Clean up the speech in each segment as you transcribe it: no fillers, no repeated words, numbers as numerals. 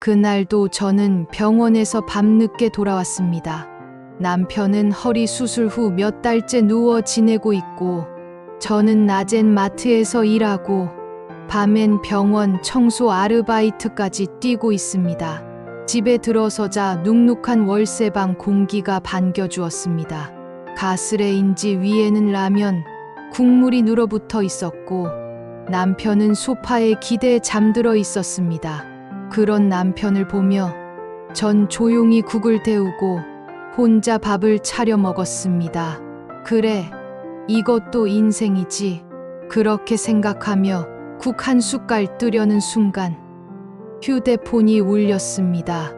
그날도 저는 병원에서 밤늦게 돌아왔습니다. 남편은 허리 수술 후 몇 달째 누워 지내고 있고, 저는 낮엔 마트에서 일하고, 밤엔 병원 청소 아르바이트까지 뛰고 있습니다. 집에 들어서자 눅눅한 월세방 공기가 반겨주었습니다. 가스레인지 위에는 라면, 국물이 눌어붙어 있었고, 남편은 소파에 기대에 잠들어 있었습니다. 그런 남편을 보며 전 조용히 국을 데우고 혼자 밥을 차려 먹었습니다. 그래, 이것도 인생이지. 그렇게 생각하며 국 한 숟갈 뜨려는 순간 휴대폰이 울렸습니다.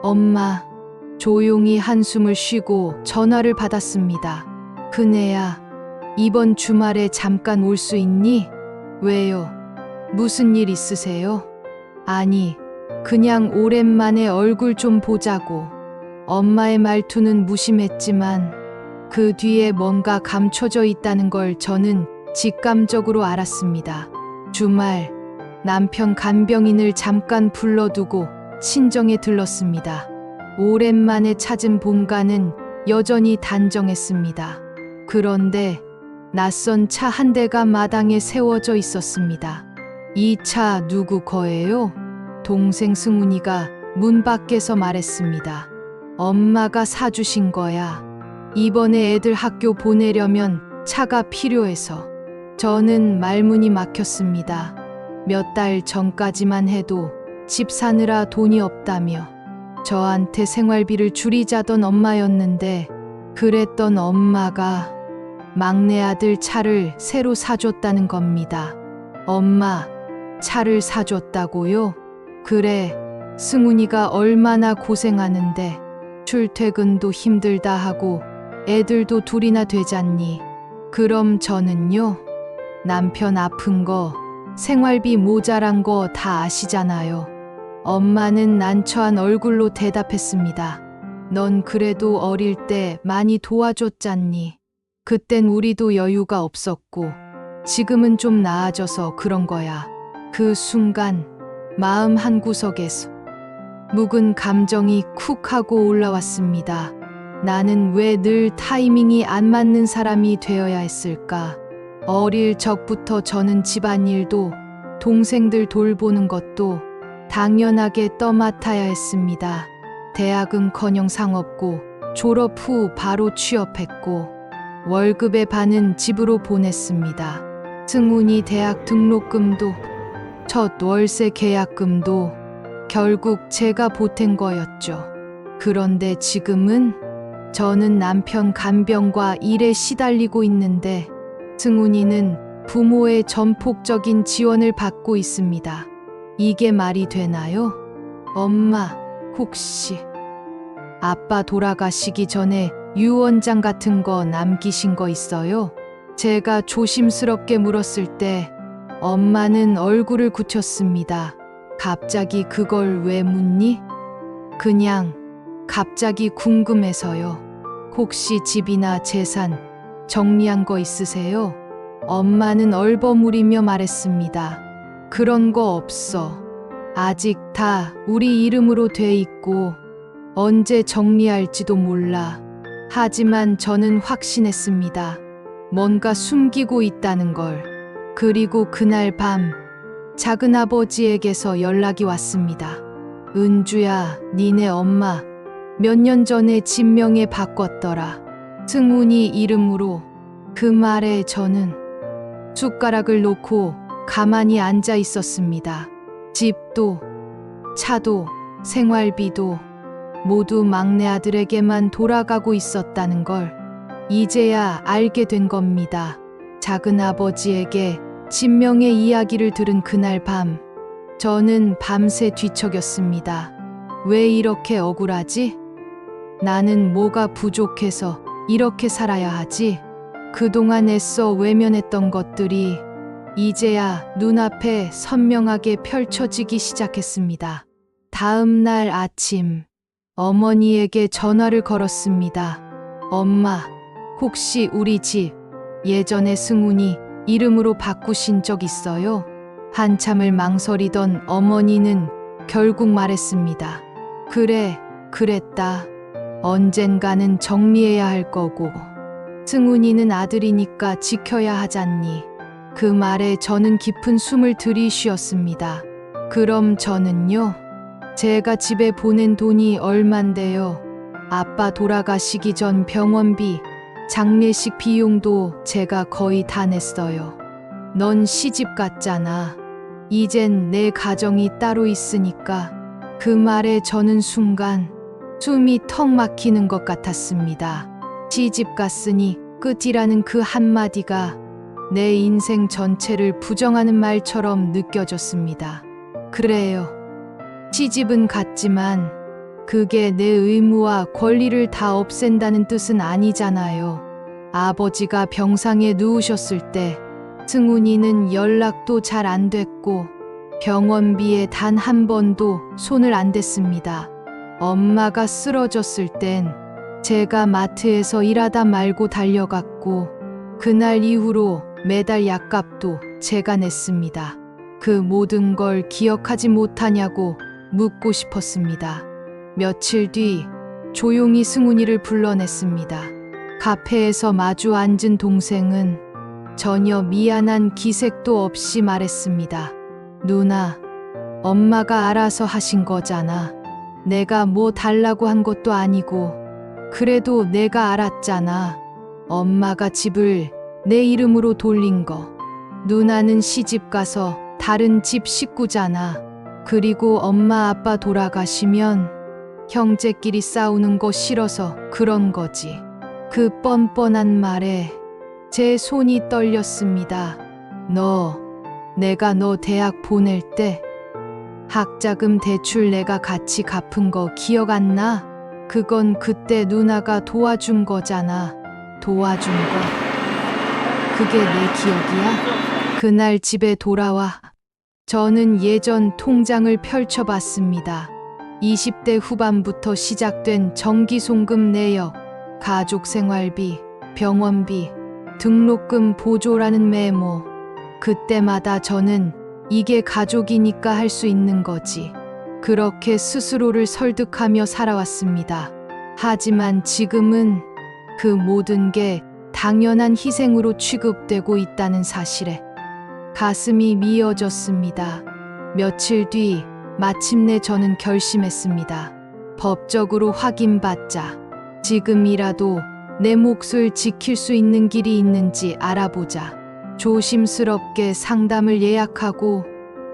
엄마, 조용히 한숨을 쉬고 전화를 받았습니다. 그네야, 이번 주말에 잠깐 올 수 있니? 왜요? 무슨 일 있으세요? 아니, 그냥 오랜만에 얼굴 좀 보자고. 엄마의 말투는 무심했지만 그 뒤에 뭔가 감춰져 있다는 걸 저는 직감적으로 알았습니다. 주말, 남편 간병인을 잠깐 불러두고 친정에 들렀습니다. 오랜만에 찾은 본가는 여전히 단정했습니다. 그런데 낯선 차 한 대가 마당에 세워져 있었습니다. 이 차 누구 거예요? 동생 승훈이가 문 밖에서 말했습니다. 엄마가 사주신 거야. 이번에 애들 학교 보내려면 차가 필요해서. 저는 말문이 막혔습니다. 몇 달 전까지만 해도 집 사느라 돈이 없다며 저한테 생활비를 줄이자던 엄마였는데, 그랬던 엄마가 막내 아들 차를 새로 사줬다는 겁니다. 엄마, 차를 사줬다고요? 그래, 승훈이가 얼마나 고생하는데 출퇴근도 힘들다 하고 애들도 둘이나 되잖니. 그럼 저는요? 남편 아픈 거, 생활비 모자란 거 다 아시잖아요. 엄마는 난처한 얼굴로 대답했습니다. 넌 그래도 어릴 때 많이 도와줬잖니. 그땐 우리도 여유가 없었고 지금은 좀 나아져서 그런 거야. 그 순간 마음 한구석에서 묵은 감정이 쿡 하고 올라왔습니다. 나는 왜 늘 타이밍이 안 맞는 사람이 되어야 했을까? 어릴 적부터 저는 집안일도 동생들 돌보는 것도 당연하게 떠맡아야 했습니다. 대학은커녕 상없고 졸업 후 바로 취업했고 월급의 반은 집으로 보냈습니다. 승훈이 대학 등록금도 첫 월세 계약금도 결국 제가 보탠 거였죠. 그런데 지금은 저는 남편 간병과 일에 시달리고 있는데 승훈이는 부모의 전폭적인 지원을 받고 있습니다. 이게 말이 되나요? 엄마, 혹시 아빠 돌아가시기 전에 유언장 같은 거 남기신 거 있어요? 제가 조심스럽게 물었을 때 엄마는 얼굴을 굳혔습니다. 갑자기 그걸 왜 묻니? 그냥 갑자기 궁금해서요. 혹시 집이나 재산 정리한 거 있으세요? 엄마는 얼버무리며 말했습니다. 그런 거 없어. 아직 다 우리 이름으로 돼 있고 언제 정리할지도 몰라. 하지만 저는 확신했습니다. 뭔가 숨기고 있다는 걸. 그리고 그날 밤 작은아버지에게서 연락이 왔습니다. 은주야, 니네 엄마 몇 년 전에 진명에 바꿨더라. 승훈이 이름으로. 그 말에 저는 숟가락을 놓고 가만히 앉아 있었습니다. 집도, 차도, 생활비도 모두 막내 아들에게만 돌아가고 있었다는 걸 이제야 알게 된 겁니다. 작은아버지에게 진명의 이야기를 들은 그날 밤, 저는 밤새 뒤척였습니다. 왜 이렇게 억울하지? 나는 뭐가 부족해서 이렇게 살아야 하지? 그동안 애써 외면했던 것들이 이제야 눈앞에 선명하게 펼쳐지기 시작했습니다. 다음 날 아침, 어머니에게 전화를 걸었습니다. 엄마, 혹시 우리 집 예전에 승훈이 이름으로 바꾸신 적 있어요? 한참을 망설이던 어머니는 결국 말했습니다. 그래, 그랬다. 언젠가는 정리해야 할 거고. 승훈이는 아들이니까 지켜야 하잖니. 그 말에 저는 깊은 숨을 들이쉬었습니다. 그럼 저는요? 제가 집에 보낸 돈이 얼만데요? 아빠 돌아가시기 전 병원비, 장례식 비용도 제가 거의 다 냈어요. 넌 시집 갔잖아. 이젠 내 가정이 따로 있으니까. 그 말에 저는 순간 숨이 턱 막히는 것 같았습니다. 시집 갔으니 끝이라는 그 한마디가 내 인생 전체를 부정하는 말처럼 느껴졌습니다. 그래요. 시집은 갔지만 그게 내 의무와 권리를 다 없앤다는 뜻은 아니잖아요. 아버지가 병상에 누우셨을 때 승훈이는 연락도 잘 안 됐고 병원비에 단 한 번도 손을 안 댔습니다. 엄마가 쓰러졌을 땐 제가 마트에서 일하다 말고 달려갔고 그날 이후로 매달 약값도 제가 냈습니다. 그 모든 걸 기억하지 못하냐고 묻고 싶었습니다. 며칠 뒤 조용히 승훈이를 불러냈습니다. 카페에서 마주 앉은 동생은 전혀 미안한 기색도 없이 말했습니다. 누나, 엄마가 알아서 하신 거잖아. 내가 뭐 달라고 한 것도 아니고. 그래도 내가 알았잖아. 엄마가 집을 내 이름으로 돌린 거. 누나는 시집 가서 다른 집 식구잖아. 그리고 엄마 아빠 돌아가시면 형제끼리 싸우는 거 싫어서 그런 거지. 그 뻔뻔한 말에 제 손이 떨렸습니다. 내가 너 대학 보낼 때 학자금 대출 내가 같이 갚은 거 기억 안 나? 그건 그때 누나가 도와준 거잖아. 도와준 거. 그게 내 기억이야? 그날 집에 돌아와 저는 예전 통장을 펼쳐봤습니다. 20대 후반부터 시작된 정기송금 내역, 가족 생활비, 병원비, 등록금 보조라는 메모. 그때마다 저는 이게 가족이니까 할 수 있는 거지. 그렇게 스스로를 설득하며 살아왔습니다. 하지만 지금은 그 모든 게 당연한 희생으로 취급되고 있다는 사실에 가슴이 미어졌습니다. 며칠 뒤 마침내 저는 결심했습니다. 법적으로 확인받자. 지금이라도 내 몫을 지킬 수 있는 길이 있는지 알아보자. 조심스럽게 상담을 예약하고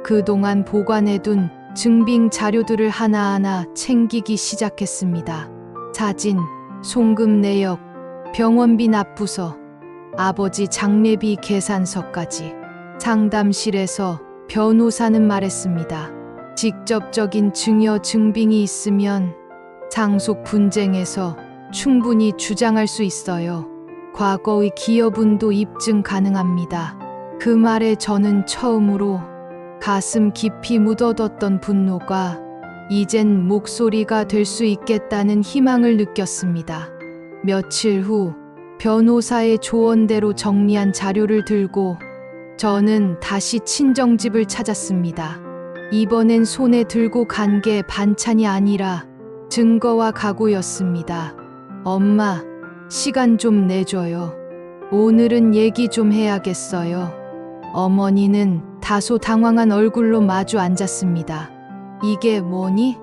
그동안 보관해둔 증빙 자료들을 하나하나 챙기기 시작했습니다. 사진, 송금 내역, 병원비 납부서, 아버지 장례비 계산서까지. 상담실에서 변호사는 말했습니다. 직접적인 증여 증빙이 있으면 상속 분쟁에서 충분히 주장할 수 있어요. 과거의 기여분도 입증 가능합니다. 그 말에 저는 처음으로 가슴 깊이 묻어뒀던 분노가 이젠 목소리가 될 수 있겠다는 희망을 느꼈습니다. 며칠 후 변호사의 조언대로 정리한 자료를 들고 저는 다시 친정집을 찾았습니다. 이번엔 손에 들고 간 게 반찬이 아니라 증거와 각오였습니다. 엄마, 시간 좀 내줘요. 오늘은 얘기 좀 해야겠어요. 어머니는 다소 당황한 얼굴로 마주 앉았습니다. 이게 뭐니?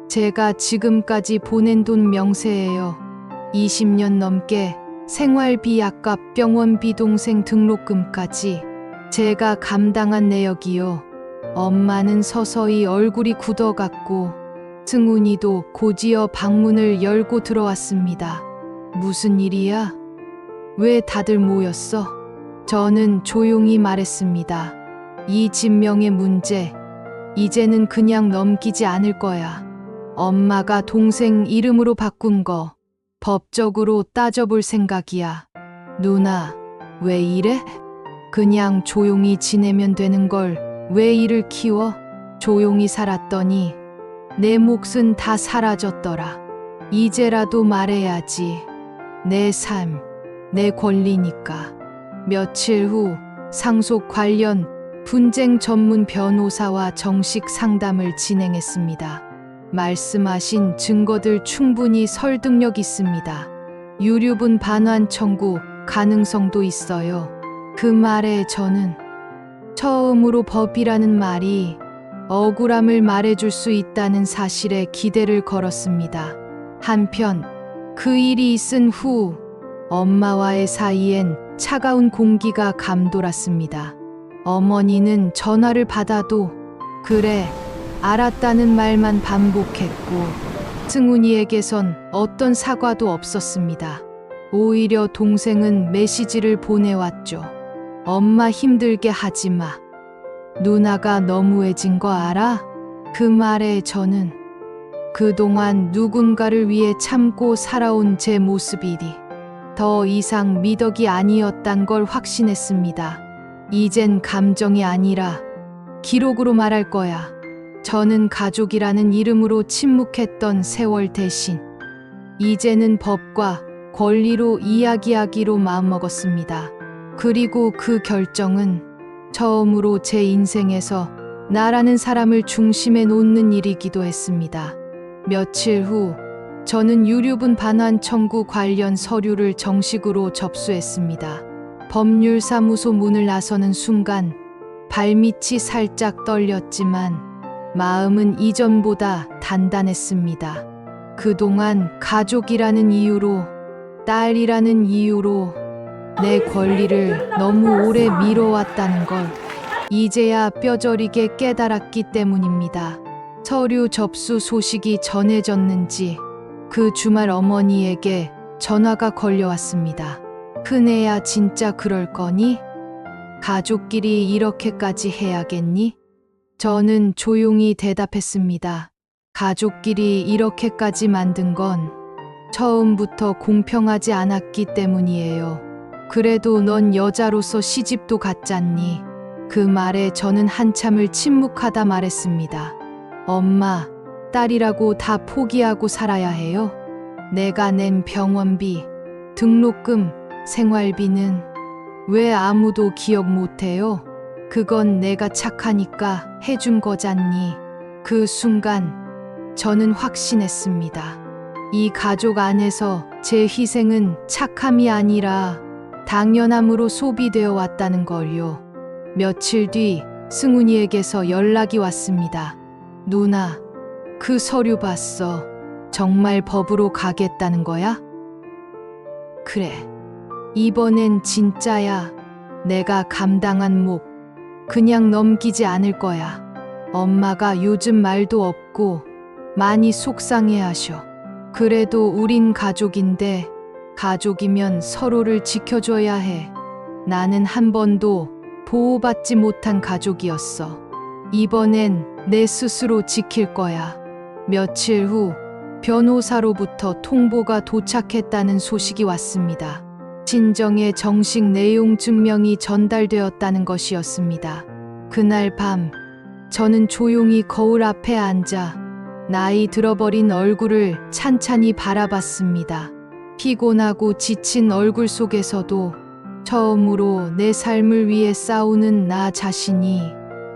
제가 지금까지 보낸 돈 명세예요. 20년 넘게 생활비, 약값, 병원비, 동생 등록금까지 제가 감당한 내역이요. 엄마는 서서히 얼굴이 굳어갔고 승훈이도 곧이어 방문을 열고 들어왔습니다. 무슨 일이야? 왜 다들 모였어? 저는 조용히 말했습니다. 이 진명의 문제, 이제는 그냥 넘기지 않을 거야. 엄마가 동생 이름으로 바꾼 거 법적으로 따져볼 생각이야. 누나, 왜 이래? 그냥 조용히 지내면 되는 걸 왜 일을 키워? 조용히 살았더니 내 몫은 다 사라졌더라. 이제라도 말해야지. 내 삶, 내 권리니까. 며칠 후 상속 관련 분쟁 전문 변호사와 정식 상담을 진행했습니다. 말씀하신 증거들 충분히 설득력 있습니다. 유류분 반환 청구 가능성도 있어요. 그 말에 저는 처음으로 법이라는 말이 억울함을 말해줄 수 있다는 사실에 기대를 걸었습니다. 한편 그 일이 있은 후 엄마와의 사이엔 차가운 공기가 감돌았습니다. 어머니는 전화를 받아도 그래, 알았다는 말만 반복했고 승훈이에게선 어떤 사과도 없었습니다. 오히려 동생은 메시지를 보내왔죠. 엄마 힘들게 하지 마. 누나가 너무해진 거 알아? 그 말에 저는 그동안 누군가를 위해 참고 살아온 제 모습이 더 이상 미덕이 아니었단 걸 확신했습니다. 이젠 감정이 아니라 기록으로 말할 거야. 저는 가족이라는 이름으로 침묵했던 세월 대신 이제는 법과 권리로 이야기하기로 마음먹었습니다. 그리고 그 결정은 처음으로 제 인생에서 나라는 사람을 중심에 놓는 일이기도 했습니다. 며칠 후 저는 유류분 반환 청구 관련 서류를 정식으로 접수했습니다. 법률사무소 문을 나서는 순간 발밑이 살짝 떨렸지만 마음은 이전보다 단단했습니다. 그동안 가족이라는 이유로, 딸이라는 이유로 내 권리를 너무 오래 미뤄왔다는 걸 이제야 뼈저리게 깨달았기 때문입니다. 서류 접수 소식이 전해졌는지 그 주말 어머니에게 전화가 걸려왔습니다. 큰애야 진짜 그럴 거니? 가족끼리 이렇게까지 해야겠니? 저는 조용히 대답했습니다. 가족끼리 이렇게까지 만든 건 처음부터 공평하지 않았기 때문이에요. 그래도 넌 여자로서 시집도 갔잖니. 그 말에 저는 한참을 침묵하다 말했습니다. 엄마, 딸이라고 다 포기하고 살아야 해요? 내가 낸 병원비, 등록금, 생활비는 왜 아무도 기억 못해요? 그건 내가 착하니까 해준 거잖니. 그 순간 저는 확신했습니다. 이 가족 안에서 제 희생은 착함이 아니라 당연함으로 소비되어 왔다는 걸요. 며칠 뒤 승훈이에게서 연락이 왔습니다. 누나, 그 서류 봤어. 정말 법으로 가겠다는 거야? 그래. 이번엔 진짜야. 내가 감당한 몫 그냥 넘기지 않을 거야. 엄마가 요즘 말도 없고 많이 속상해 하셔. 그래도 우린 가족인데 가족이면 서로를 지켜줘야 해. 나는 한 번도 보호받지 못한 가족이었어. 이번엔 내 스스로 지킬 거야. 며칠 후 변호사로부터 통보가 도착했다는 소식이 왔습니다. 친정의 정식 내용 증명이 전달되었다는 것이었습니다. 그날 밤 저는 조용히 거울 앞에 앉아 나이 들어버린 얼굴을 찬찬히 바라봤습니다. 피곤하고 지친 얼굴 속에서도 처음으로 내 삶을 위해 싸우는 나 자신이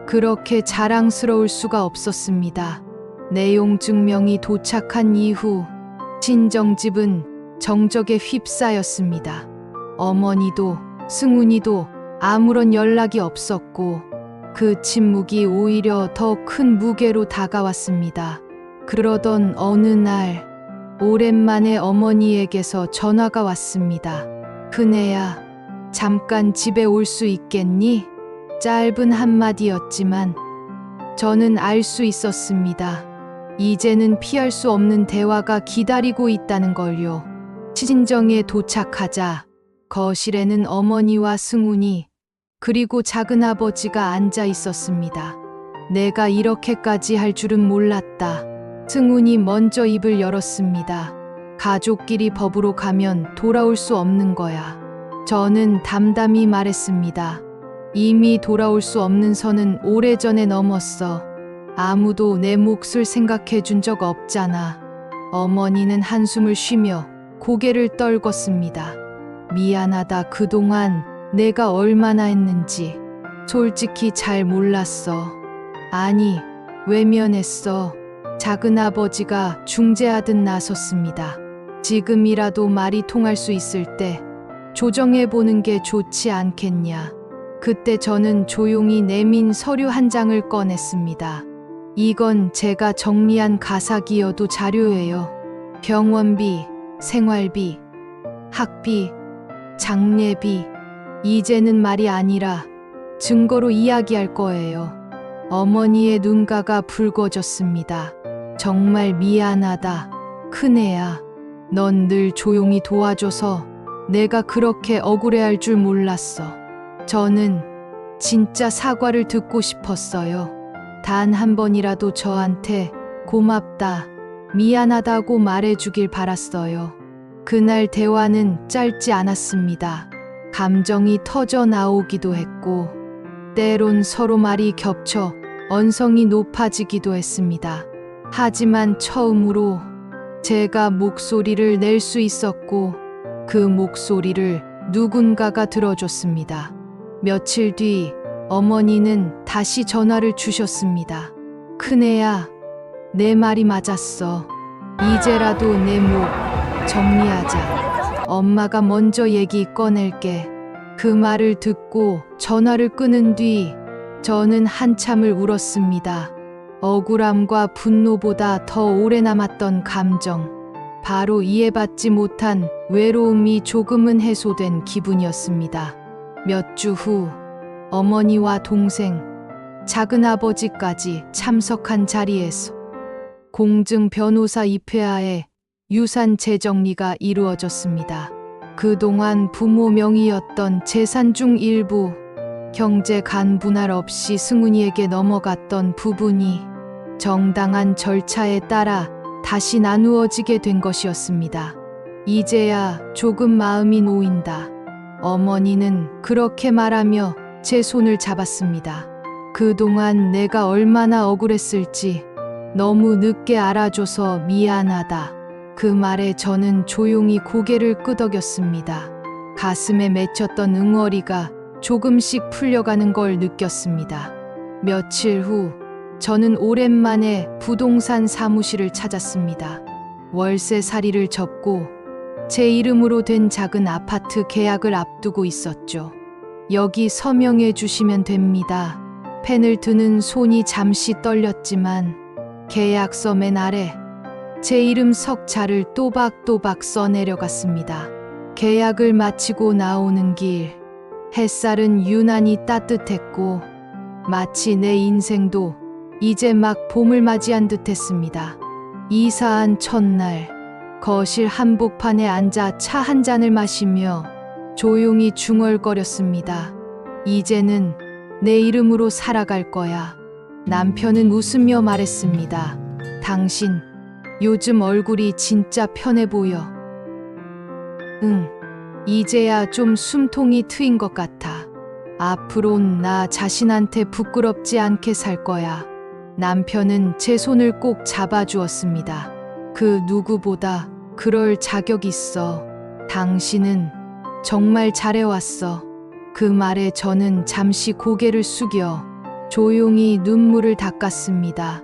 그렇게 자랑스러울 수가 없었습니다. 내용 증명이 도착한 이후 친정집은 정적에 휩싸였습니다. 어머니도 승훈이도 아무런 연락이 없었고 그 침묵이 오히려 더 큰 무게로 다가왔습니다. 그러던 어느 날 오랜만에 어머니에게서 전화가 왔습니다. 큰애야, 잠깐 집에 올 수 있겠니? 짧은 한마디였지만 저는 알 수 있었습니다. 이제는 피할 수 없는 대화가 기다리고 있다는 걸요. 친정에 도착하자 거실에는 어머니와 승훈이 그리고 작은아버지가 앉아 있었습니다. 내가 이렇게까지 할 줄은 몰랐다. 승훈이 먼저 입을 열었습니다. 가족끼리 법으로 가면 돌아올 수 없는 거야. 저는 담담히 말했습니다. 이미 돌아올 수 없는 선은 오래전에 넘었어. 아무도 내 몫을 생각해 준 적 없잖아. 어머니는 한숨을 쉬며 고개를 떨궜습니다. 미안하다. 그동안 내가 얼마나 했는지. 솔직히 잘 몰랐어. 아니, 외면했어. 작은 아버지가 중재하듯 나섰습니다. 지금이라도 말이 통할 수 있을 때 조정해보는 게 좋지 않겠냐. 그때 저는 조용히 내민 서류 한 장을 꺼냈습니다. 이건 제가 정리한 가사기여도 자료예요. 병원비, 생활비, 학비, 장례비. 이제는 말이 아니라 증거로 이야기할 거예요. 어머니의 눈가가 붉어졌습니다. 정말 미안하다. 큰애야. 넌 늘 조용히 도와줘서 내가 그렇게 억울해할 줄 몰랐어. 저는 진짜 사과를 듣고 싶었어요. 단 한 번이라도 저한테 고맙다, 미안하다고 말해주길 바랐어요. 그날 대화는 짧지 않았습니다. 감정이 터져 나오기도 했고, 때론 서로 말이 겹쳐 언성이 높아지기도 했습니다. 하지만 처음으로 제가 목소리를 낼 수 있었고, 그 목소리를 누군가가 들어줬습니다. 며칠 뒤 어머니는 다시 전화를 주셨습니다. 큰애야, 내 말이 맞았어. 이제라도 내 목 정리하자. 엄마가 먼저 얘기 꺼낼게. 그 말을 듣고 전화를 끊은 뒤 저는 한참을 울었습니다. 억울함과 분노보다 더 오래 남았던 감정, 바로 이해받지 못한 외로움이 조금은 해소된 기분이었습니다. 몇 주 후 어머니와 동생, 작은아버지까지 참석한 자리에서 공증 변호사 입회하에 유산 재정리가 이루어졌습니다. 그동안 부모 명의였던 재산 중 일부, 경제 간분할 없이 승훈이에게 넘어갔던 부분이 정당한 절차에 따라 다시 나누어지게 된 것이었습니다. 이제야 조금 마음이 놓인다. 어머니는 그렇게 말하며 제 손을 잡았습니다. 그동안 내가 얼마나 억울했을지 너무 늦게 알아줘서 미안하다. 그 말에 저는 조용히 고개를 끄덕였습니다. 가슴에 맺혔던 응어리가 조금씩 풀려가는 걸 느꼈습니다. 며칠 후 저는 오랜만에 부동산 사무실을 찾았습니다. 월세살이를 접고 제 이름으로 된 작은 아파트 계약을 앞두고 있었죠. 여기 서명해 주시면 됩니다. 펜을 드는 손이 잠시 떨렸지만 계약서 맨 아래 제 이름 석자를 또박또박 써내려갔습니다. 계약을 마치고 나오는 길, 햇살은 유난히 따뜻했고 마치 내 인생도 이제 막 봄을 맞이한 듯했습니다. 이사한 첫날, 거실 한복판에 앉아 차 한 잔을 마시며 조용히 중얼거렸습니다. 이제는 내 이름으로 살아갈 거야. 남편은 웃으며 말했습니다. 당신, 요즘 얼굴이 진짜 편해 보여. 응, 이제야 좀 숨통이 트인 것 같아. 앞으론 나 자신한테 부끄럽지 않게 살 거야. 남편은 제 손을 꼭 잡아주었습니다. 그 누구보다 그럴 자격 있어. 당신은 정말 잘해왔어. 그 말에 저는 잠시 고개를 숙여 조용히 눈물을 닦았습니다.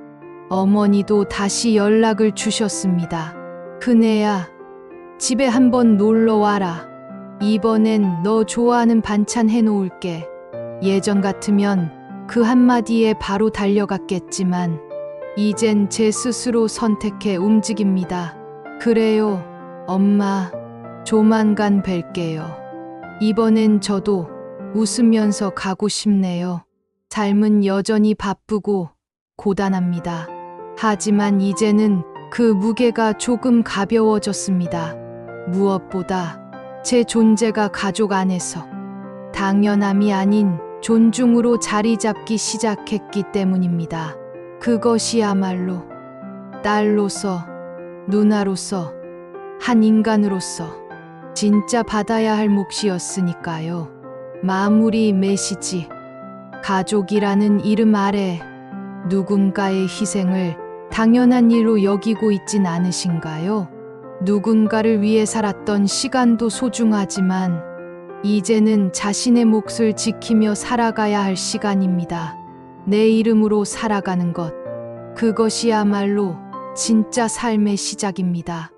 어머니도 다시 연락을 주셨습니다. 큰애야, 집에 한번 놀러 와라. 이번엔 너 좋아하는 반찬 해놓을게. 예전 같으면 그 한마디에 바로 달려갔겠지만 이젠 제 스스로 선택해 움직입니다. 그래요, 엄마. 조만간 뵐게요. 이번엔 저도 웃으면서 가고 싶네요. 삶은 여전히 바쁘고 고단합니다. 하지만 이제는 그 무게가 조금 가벼워졌습니다. 무엇보다 제 존재가 가족 안에서 당연함이 아닌 존중으로 자리 잡기 시작했기 때문입니다. 그것이야말로 딸로서, 누나로서, 한 인간으로서 진짜 받아야 할 몫이었으니까요. 마무리 메시지. 가족이라는 이름 아래 누군가의 희생을 당연한 일로 여기고 있진 않으신가요? 누군가를 위해 살았던 시간도 소중하지만 이제는 자신의 몫을 지키며 살아가야 할 시간입니다. 내 이름으로 살아가는 것. 그것이야말로 진짜 삶의 시작입니다.